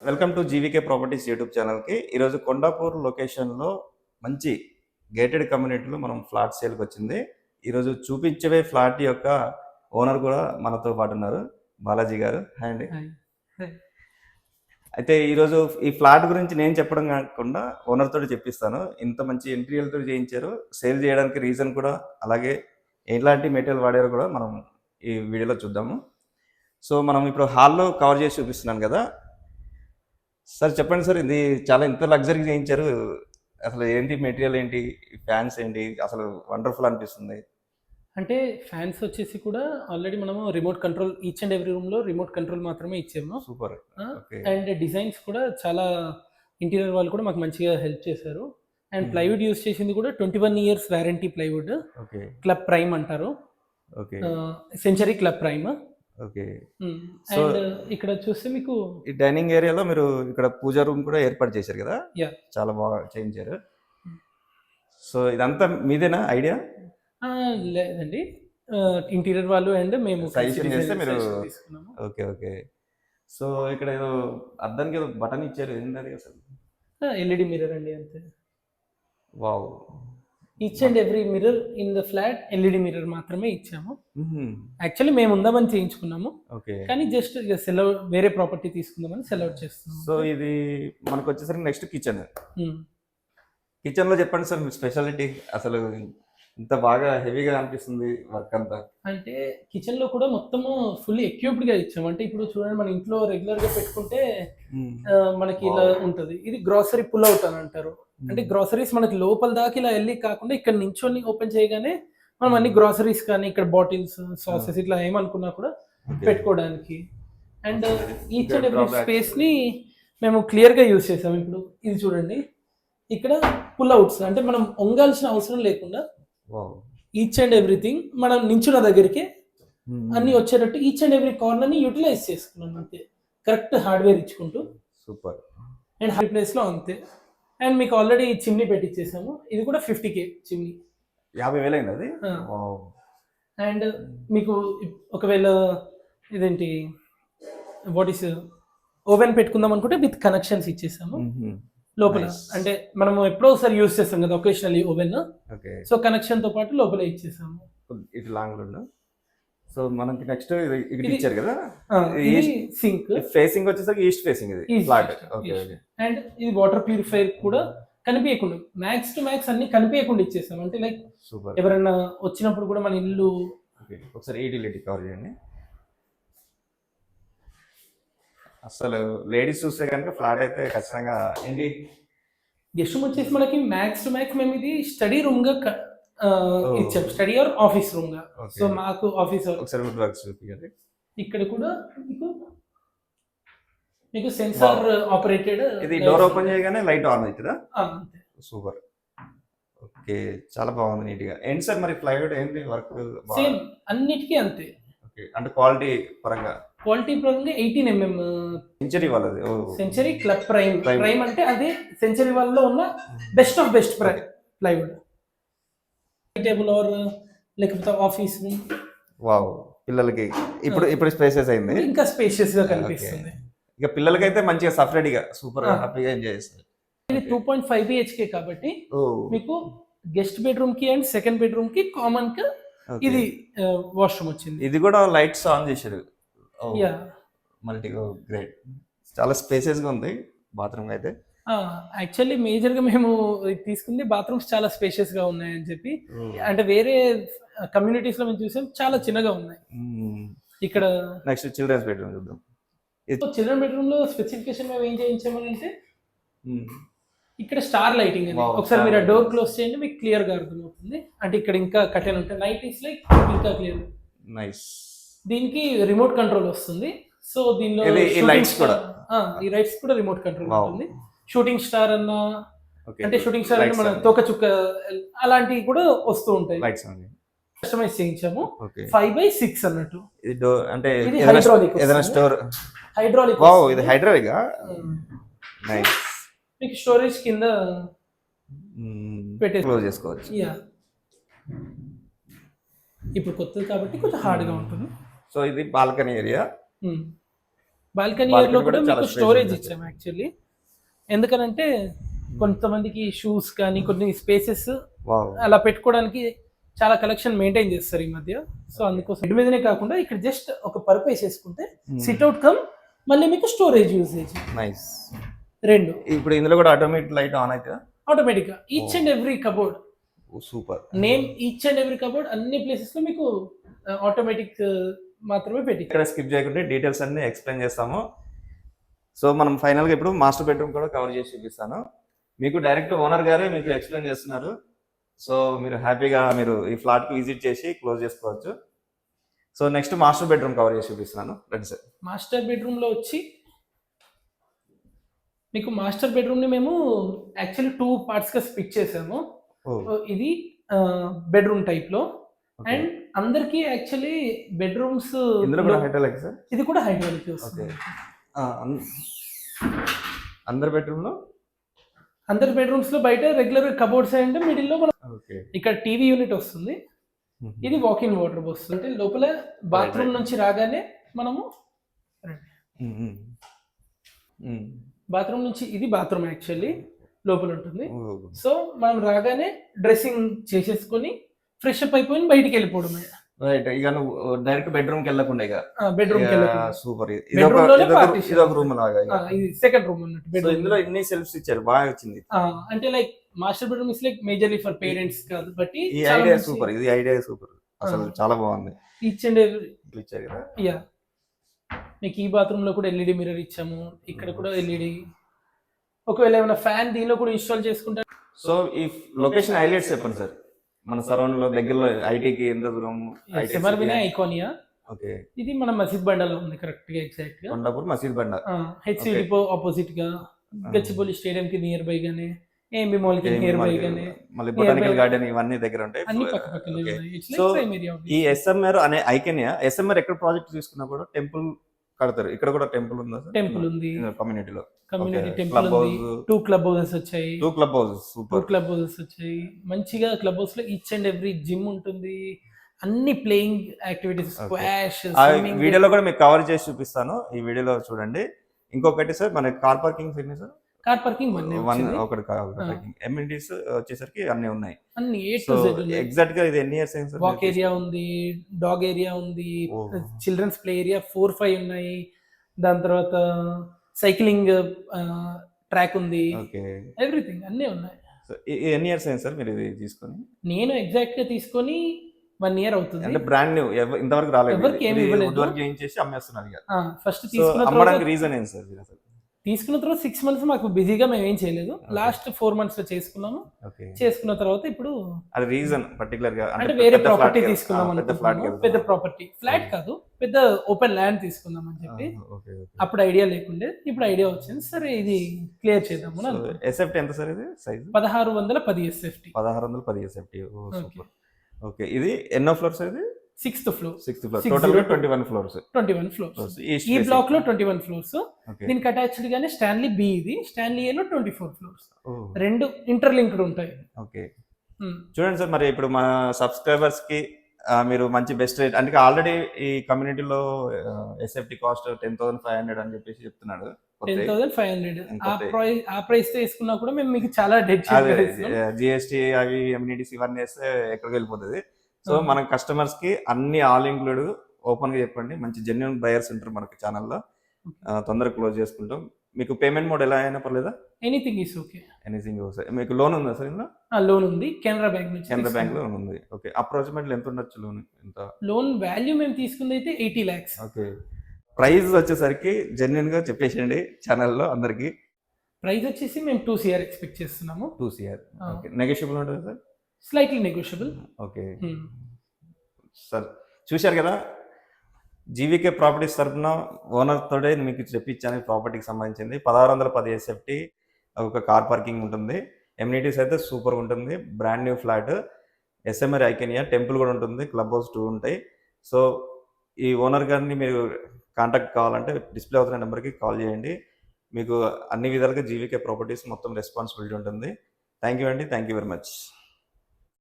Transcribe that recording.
Welcome to GVK properties YouTube ఛానల్కి. ఈరోజు కొండాపూర్ లొకేషన్లో మంచి గేటెడ్ కమ్యూనిటీలో మనం ఫ్లాట్ సేల్కి వచ్చింది. ఈరోజు చూపించే ఫ్లాట్ యొక్క ఓనర్ కూడా మనతో పాటు ఉన్నారు, బాలాజీ గారు. హాయ్ అండి. అయితే ఈరోజు ఈ ఫ్లాట్ గురించి నేను చెప్పడం కాకుండా ఓనర్ తోటి చెప్పిస్తాను. ఇంత మంచి ఇంటీరియర్ తోటి చేయించారు, సేల్ చేయడానికి రీజన్ కూడా, అలాగే ఎలాంటి మెటీరియల్ వాడారో కూడా మనం ఈ వీడియోలో చూద్దాము. సో మనం ఇప్పుడు హాల్లో కవర్ చేసి చూపిస్తున్నాను కదా సార్. చెప్పండి సార్, ఇది చాలా ఇంత లగ్జరీ చేయించారు, అసలు ఏంటి మెటీరియల్, ఏంటి ఫ్యాన్స్, ఏంటి అసలు వండర్ఫుల్ అనిపిస్తుంది. అంటే ఫ్యాన్స్ వచ్చేసి కూడా ఆల్రెడీ మనము remote control each and every room లో రిమోట్ కంట్రోల్ మాత్రమే ఇచ్చాము. సూపర్. అండ్ డిజైన్స్ కూడా చాలా ఇంటీరియర్ వాళ్ళు కూడా మాకు మంచిగా హెల్ప్ చేశారు. అండ్ ప్లైవుడ్ యూస్ చేసింది కూడా 21 years warranty plywood, club prime అంటారు, Century club prime. Okay. And ఇక్కడ చూస్తే మీకు ఈ డైనింగ్ ఏరియాలో మీరు ఇక్కడ పూజా రూమ్ కూడా ఏర్పాటు చేశారు కదా, చాలా బాగా చేయించారు. సో ఇదంతా మీదేనా ఐడియా? లేదండి, ఇంటీరియర్ వాళ్ళు అండ్ మేము సజెషన్ చేస్తే మీరు. Okay okay. సో ఇక్కడ ఏదో అద్దానికి ఏదో బటన్ ఇచ్చారు, ఏంటది అసలు? ఎల్ఈడి మిర్రర్ అండి, అంతే. Wow. Each and every mirror in the flat LED mirror మాత్రమే ఇచ్చాము. యాక్చువల్లీ మేము ఉందామని చేయించుకున్నాము, కానీ జస్ట్ సెల్ అవుట్, వేరే ప్రాపర్టీ తీసుకుందామని సెల్ అవుట్ చేస్తున్నాము. సో ఇది మనకు వచ్చేసరికి నెక్స్ట్ కిచెన్. కిచెన్ లో చెప్పండి సార్, మీ స్పెషాలిటీ. అసలు ఇంత బాగా హెవీగా అనిపిస్తుంది వర్క్ అంతా. అంటే కిచెన్ లో కూడా మొత్తము ఫుల్లీ ఎక్విప్డ్ గా ఇచ్చాము. అంటే ఇప్పుడు చూడండి, మన ఇంట్లో రెగ్యులర్ గా పెట్టుకుంటే మనకి ఇలా ఉంటది. ఇది గ్రాసరీ పుల్ అవుట్ అని అంటారు. అంటే గ్రాసరీస్ మనకి లోపల దాకా ఇలా వెళ్ళి కాకుండా ఇక్కడ నించొని ఓపెన్ చేయగానే మనం అన్ని గ్రాసరీస్ కానీ ఇక్కడ బాటిల్స్, సాసెస్ ఇట్లా ఏమనుకున్నా కూడా పెట్టుకోవడానికి. And each and every space ని మేము క్లియర్ గా యూజ్ చేసాము. ఇప్పుడు ఇది చూడండి, ఇక్కడ పుల్ అవుట్స్, అంటే మనం వంగాల్సిన అవసరం లేకుండా ఈచ్ అండ్ ఎవ్రీథింగ్ మనం నించున్న దగ్గరికి అన్ని వచ్చేటట్టు ఈచ్ అండ్ ఎవ్రీ కార్నర్ ని యూటిలైజ్ చేసుకున్నాం అంతే, కరెక్ట్ హార్డ్వేర్ ఇచ్చుకుంటూ. సూపర్. అండ్ హై ప్లేస్ లో అంతే. అండ్ మీకు ఆల్రెడీ చిమ్నీ పెట్టించేసాము, ఇది కూడా 50K చిమ్నీ. 50,000 అయింది అది. అండ్ మీకు ఒకవేళ ఇదేంటి వాట్ ఈస్ ఓవెన్ పెట్టుకుందాం అనుకుంటే విత్ కనెక్షన్స్ ఇచ్చేసాము లోపల. అంటే మనం ఎప్పుడో ఒకసారి యూజ్ చేస్తాం కదా ఒకేషనల్లీ ఓవెన్, సో కనెక్షన్ తో పాటు లోపల ఇచ్చేసాము. ఇటు లాంగ్ లో. సో మనకి నెక్స్ట్ ఇక్కడ ఇచ్చారు కదా, సింక్ ఫేసింగ్ వచ్చేసరికి ఈస్ట్ ఫేసింగ్ ఇది ఫ్లాట్. ఓకే. అండ్ ఇది వాటర్ ప్యూరిఫైర్ కూడా కనిపించకుండా, మ్యాక్స్ టు మ్యాక్స్ అన్ని కనిపించకుండా ఇచ్చేసాం. అంటే లైక్ ఎవరైనా వచ్చినప్పుడు కూడా మన ఇల్లు. ఒకసారి యూటిలిటీ కవర్ చేయండి. అసలు లేడీస్ చూస్తే కనుక ఫ్లాట్ అయితే ఖచ్చితంగా ఏంటి, గెస్ట్ రూమ్ వచ్చేసి మనకి మ్యాక్స్ టు మ్యాక్స్ మేము ఇది స్టడీ రూమ్ గా ఇచ్చాం, స్టడీ ఆర్ ఆఫీస్ రూమ్ గా. సో మాకు ఆఫీస్ ఇక్కడ కూడా మీకు సెన్సార్ ఆపరేటెడ్. ఇది డోర్ ఓపెన్ చేయగానే లైట్ ఆన్ అవుతుందా? సూపర్. ఓకే, చాలా బాగుంది, నీట్ గా. ఏంటి సార్ మరి ప్లైవుడ్ ఏంటి వర్క్? సేమ్ అన్నిటికీ అంతే. అంటే క్వాలిటీ పరంగా 18mm సెంచరీ వాళ్ళది. Century club prime. ప్రైమ్ అంటే అది సెంచరీ వాళ్ళలో ఉన్న best of best plywood. Table or లేకపోతే ఆఫీస్. వావ్, పిల్లలకి ఇప్పుడు స్పేసెస్ అయింది, ఇంకా స్పేషియస్ గా కనిపిస్తుంది. ఇక పిల్లలకి అయితే మంచిగా సపరేట్ గా సూపర్ హ్యాపీగా ఎంజాయ్ చేస్తారు. ఇది 2.5 BHK కాబట్టి మీకు గెస్ట్ బెడ్రూమ్ కి అండ్ సెకండ్ బెడ్రూమ్ కి కామన్ గా ఇది వాష్రూమ్ వచ్చింది. ఇది కూడా లైట్స్ ఆన్ చేశారు. మల్టీ గ్రేట్, చాలా స్పేసెస్ గా ఉంది బాత్రూమ్ అయితే. యాక్చువల్లీ మేజర్ గా మేము తీసుకుంది బాత్రూమ్స్ చాలా స్పేషియస్ గా ఉన్నాయని చెప్పి. అంటే వేరే కమ్యూనిటీస్ లో మేము చూసాం చాలా చిన్నగా ఉన్నాయి. ఇక్కడ నెక్స్ట్ చిల్డ్రన్స్ బెడ్రూమ్ చూద్దాం. చిల్డ్రన్ బెడ్రూమ్ లో స్పెసిఫికేషన్ మేము ఏం చేయించామనంటే ఇక్కడ స్టార్ లైటింగ్ అని. ఒకసారి మీరు డోర్ క్లోజ్ చేయండి, మీకు క్లియర్ గా అర్థమవుతుంది. అంటే ఇక్కడ ఇంకా కర్టెన్ ఉంటాయి, నైట్ ఈస్ లైక్ ఇంకా క్లియర్. నైస్. దీనికి రిమోట్ కంట్రోల్ వస్తుంది. సో దీనిలో ఈ లైట్స్ కూడా రిమోట్ కంట్రోల్ ఉంటుంది. షూటింగ్ స్టార్ అన్న, అంటే షూటింగ్ స్టార్ అంటే మన తోక చుక్క అలాంటివి కూడా వస్తూ ఉంటాయి. కస్టమైజ్ చేయించాము. 5x6 అన్నట్టు. అంటే హైడ్రాలిక్. హైడ్రాలిక్. వావ్, ఇది హైడ్రాలిక్. నైస్. మీకు స్టోరేజ్ కింద పెట్టి క్లోజ్ చేసుకోవచ్చు. ఇప్పుడు కొత్తది కాబట్టి కొంచెం హార్డ్గా ఉంటుంది. సో ఇది బాల్కనీ ఏరియా. బాల్కనీ Balcony లో కూడా కూడా చాలా మీకు space స్టోరేజ్ ఉంటుంది. ఇచ్చాము యాక్చువల్లీ. ఎందుకనంటే కొంతమందికి షూస్ కానీ కొన్ని స్పేసెస్ వావ్. అలా పెట్టుకోవడానికి చాలా కలెక్షన్ మెయింటైన్ చేస్తారు ఈ మధ్య. సో అందుకోసం బెడ్ మీదనే కాకుండా ఇక్కడ జస్ట్ ఒక పరుపు వేసేసుకుంటే సిట్అవుట్ కమ్ మళ్ళీ మీకు స్టోరేజ్ యూసేజ్ నైస్. రెండు ఇప్పుడు ఇందులో కూడా ఆటోమేటిక్ లైట్ ఆన్ అవుతుందా? ఆటోమేటిక్ గా each and every cupboard super. Name each and every cupboard అన్ని ప్లేసెస్ లో మీకు ఆటోమేటిక్ మాత్రమే పెట్టి ఇక్కడ స్కిప్ చేయకుండా డీటెయిల్స్ అన్ని ఎక్స్ప్లెయిన్ చేస్తాము. సో మనం ఫైనల్గా ఇప్పుడు మాస్టర్ బెడ్రూమ్ కూడా కవర్ చేసి చూపిస్తాను. మీకు డైరెక్ట్ ఓనర్ గారే మీకు ఎక్స్ప్లెయిన్ చేస్తున్నారు. సో మీరు హ్యాపీగా మీరు ఈ ఫ్లాట్కి విజిట్ చేసి క్లోజ్ చేసుకోవచ్చు. So next master bedroom cover చేసి చూపిస్తున్నాను. రండి సార్. మాస్టర్ బెడ్రూమ్ లో వచ్చి మీకు మాస్టర్ బెడ్రూమ్ ని మేము యాక్చువల్లీ 2 పార్ట్స్ గా స్ప్లిట్ చేసాము. ఇది బెడ్రూమ్ టైప్ లో అండ్ అందరికి యాక్చువల్లీ బెడ్రూమ్స్ ఇందులో కూడా హైడ్రాలిక్ సార్. ఇది కూడా హైడ్రాలిక్ వస్తుంది. అందరి బెడ్రూమ్ లో అందరి బెడ్రూమ్స్ లో బయట రెగ్యులర్ కబోర్డ్స్ అంటే మిడిల్ లో మనం ఇక్కడ టీవీ యూనిట్ వస్తుంది. ఇది వాకింగ్ వాటర్ వస్తుంది. అంటే లోపల బాత్రూమ్ నుంచి రాగానే మనము బాత్రూమ్ నుంచి ఇది బాత్రూమ్ యాక్చువల్లీ లోపల ఉంటుంది. సో మనం రాగానే డ్రెస్సింగ్ చేసేసుకొని ఫ్రెష్ అప్ అయిపోయి బయటికి వెళ్ళిపోవడమే. రైట్. ఇక నువ్వు డైరెక్ట్ బెడ్రూమ్ కి వెళ్ళకుండా ఇక బెడ్రూమ్ సూపర్. ఇది ఒక రూమ్ లాగా. ఇది సెకండ్ రూమ్ అన్నట్టు. సో ఇందులో ఇన్ని సెల్ఫ్స్ ఇచ్చారు, బాగా వచ్చింది. అంటే like master bedroom is like majorly for parents కాబట్టి ఈ ఐడియా సూపర్. ఇది ఐడియా సూపర్, అసలు చాలా బాగుంది. ఈచ్ అండ్ ఎవ్రీ ఇచ్చారు కదా. యా మీకు ఈ బాత్రూమ్ లో కూడా ఎల్ఈడి మిర్రర్ ఇచ్చాము. ఇక్కడ కూడా ఎల్ఈడి. ఒకవేళ ఏమైనా ఫ్యాన్ దీనిలో కూడా ఇన్స్టాల్ చేసుకుంటే. సో ఈ లొకేషన్ హైలైట్స్ చెప్పండి సార్. మన సరౌండ్ లో దగ్గరలో ఐటీకి ఎంత దూరం? సెమర్వినే ఐకానియా. ఓకే. ఇది మన మసీద్ బండలో ఉంది కరెక్ట్ గా ఎగ్జాక్ట్ గా. కొండాపూర్ మసీద్ బండ. హెచ్సి డిపో ఆపోజిట్ గా, గచ్చిబౌలి స్టేడియం కి నియర్ బై గానే, ఏఎంబి మాల్ కి నియర్ బై గానే, మళ్ళీ బొటానికల్ గార్డెన్ ఇవన్నీ దగ్గర ఉంటాయి. అన్ని పక్కపక్కనే ఉన్నాయి. It's so like prime area. ఈ ఎస్ఎంఆర్ అనే ఐకానియా, ఎస్ఎంఆర్ ఎక్కడ ప్రాజెక్ట్ తీసుకున్నా కూడా టెంపుల్ కడతారు. ఇక్కడ కూడా టెంపుల్ ఉందా సార్? టెంపుల్ ఉంది. కమ్యూనిటీలో కమ్యూనిటీ టెంపుల్ ఉంది. 2 క్లబ్ హౌసెస్ వచ్చాయి. 2 club houses. Super. 2 club houses వచ్చాయి. మంచిగా క్లబ్ హౌస్ లో ఈచ్ అండ్ ఎవ్రీ జిమ్ ఉంటుంది. అన్ని ప్లేయింగ్ యాక్టివిటీస్, స్క్వాష్, స్విమ్మింగ్. వీడియోలో కూడా మీకు కవర్ చేసి చూపిస్తాను. ఈ వీడియోలో చూడండి. ఇంకొకటి సార్, మన car parking fitness sir. Car parking ఒకటి పార్కింగ్. ఎమ్యూనిటీస్ వచ్చేసరికి అన్ని ఉన్నాయి. అన్ని A to Z ఉన్నాయి. ఎగ్జాక్ట్ గా ఇది ఎన్ని ఇయర్స్ అయింది సార్? వాక్ ఏరియా ఉంది, డాగ్ ఏరియా ఉంది, చిల్డ్రన్స్ ప్లే ఏరియా 4-5 ఉన్నాయి. దాని తర్వాత సైక్లింగ్ ట్రాక్ ఉంది. ఎవ్రీథింగ్ అన్నీ ఉన్నాయి. ఎన్ని ఇయర్స్ అయింది సార్ మీరు ఇది తీసుకొని? నేను ఎగ్జాక్ట్ గా తీసుకొని 1 year అవుతుంది. అంటే బ్రాండ్ న్యూ, ఇంతవరకు రాలేదు. ఎవరికి ఏమి ఇవ్వలేదు. ఇదివరకు ఏం చేసి అమ్మేస్తున్నారు ఇక. ఫస్ట్ తీసుకున్న అమ్మడానికి రీజన్ ఏంటి సార్? తీసుకున్న తర్వాత 6 months మాకు బిజీగా మేము ఏం చేయలేదు. లాస్ట్ 4 months లో చేసుకున్నాము. చేసుకున్న తర్వాత ఇప్పుడు అది రీజన్ పర్టికులర్ గా అంటే వేరే ప్రాపర్టీ తీసుకుందాం అనుకుంటున్నాము. పెద్ద ప్రాపర్టీ, ఫ్లాట్ కాదు, పెద్ద ఓపెన్ ల్యాండ్ తీసుకుందాం అని చెప్పి. అప్పుడు ఐడియా లేకుండే, ఇప్పుడు ఐడియా వచ్చింది. సరే ఇది క్లియర్ చేద్దాము. ఎస్ఎఫ్టీ ఎంత సార్ ఇది సైజ్? 1610 ఎస్ఎఫ్టీ. 1610 ఎస్ఎఫ్టీ. ఓకే. ఇది ఎన్నో ఫ్లోర్స్? ఇది 6th floor. టోటల్ గా 21 ఫ్లోర్స్. 21 ఫ్లోర్స్. ఈ బ్లాక్ లో 21 ఫ్లోర్స్. దీనికి అటాచ్డ్ గానే స్టాన్లీ బి, ఇది స్టాన్లీ ఏ లో 24 ఫ్లోర్స్. రెండు ఇంటర్లింక్డ్ ఉంటాయి. ఓకే. చూడండి సార్, మరి ఇప్పుడు మన సబ్స్క్రైబర్స్ కి మీరు మంచి బెస్ట్ రేట్ అంటే ఆల్రెడీ ఈ కమ్యూనిటీలో ఎస్ఎఫ్టీ కాస్ట్ 10,500 అని చెప్పేసి చెప్తున్నాడు. 10,500 ఆ ప్రైస్ తీసుకున్నా కూడా మేము మీకు చాలా జిఎస్టీ అవి ఎమ్యూనిటీస్ ఇవన్నీ వేస్తే ఎక్కడికి వెళ్ళిపోతుంది. సో మన కస్టమర్స్ కి అన్ని ఆల్ ఇంక్లూడ్ ఓపెన్ గా చెప్పండి. మంచి జెన్యున్ బయర్స్ ఉంటారు మనకి ఛానల్లో. తొందరగా క్లోజ్ చేసుకుంటాం. మీకు పేమెంట్ మోడ్ ఎలా అయినా పర్లేదా? Anything is okay. Anything okay. మీకు లోన్ ఉందా సార్ ఇందులో? లోన్ ఉంది, కెనరా బ్యాంక్ నుంచి. కెనరా బ్యాంక్ లో ఉంది. ఓకే. అప్రాక్సిమేట్లీ ఎంత ఉండొచ్చు లోన్? ఎంత లోన్ వాల్యూ మేము తీసుకుంది అయితే 80 lakhs. ఓకే. ప్రైస్ వచ్చేసరికి జెన్యున్ గా చెప్పేసేయండి ఛానల్లో అందరికి. ప్రైస్ వచ్చేసి మేము 2 CR ఎక్స్పెక్ట్ చేస్తున్నాము. 2 CR. ఓకే. నెగోషియబుల్ ఉంటుంది sir? Slightly negotiable. Okay sir. చూశారు కదా, జీవీకే ప్రాపర్టీస్ తరఫున ఓనర్ తోడే మీకు చెప్పించాను. ప్రాపర్టీకి సంబంధించింది 1610 ఎస్ఎఫ్టీ. ఒక కార్ పార్కింగ్ ఉంటుంది. ఎమ్యూనిటీస్ అయితే సూపర్గా ఉంటుంది. Brand new flat. ఎస్ఎంఆర్ ఐకెనియా టెంపుల్ కూడా ఉంటుంది. క్లబ్ హౌస్ 2 ఉంటాయి. సో ఈ ఓనర్ గారిని మీరు కాంటాక్ట్ కావాలంటే డిస్ప్లే అవుతున్న నెంబర్కి కాల్ చేయండి. మీకు అన్ని విధాలుగా జీవీకే ప్రాపర్టీస్ మొత్తం రెస్పాన్సిబిలిటీ ఉంటుంది. థ్యాంక్ యూ అండి. Thank you very much.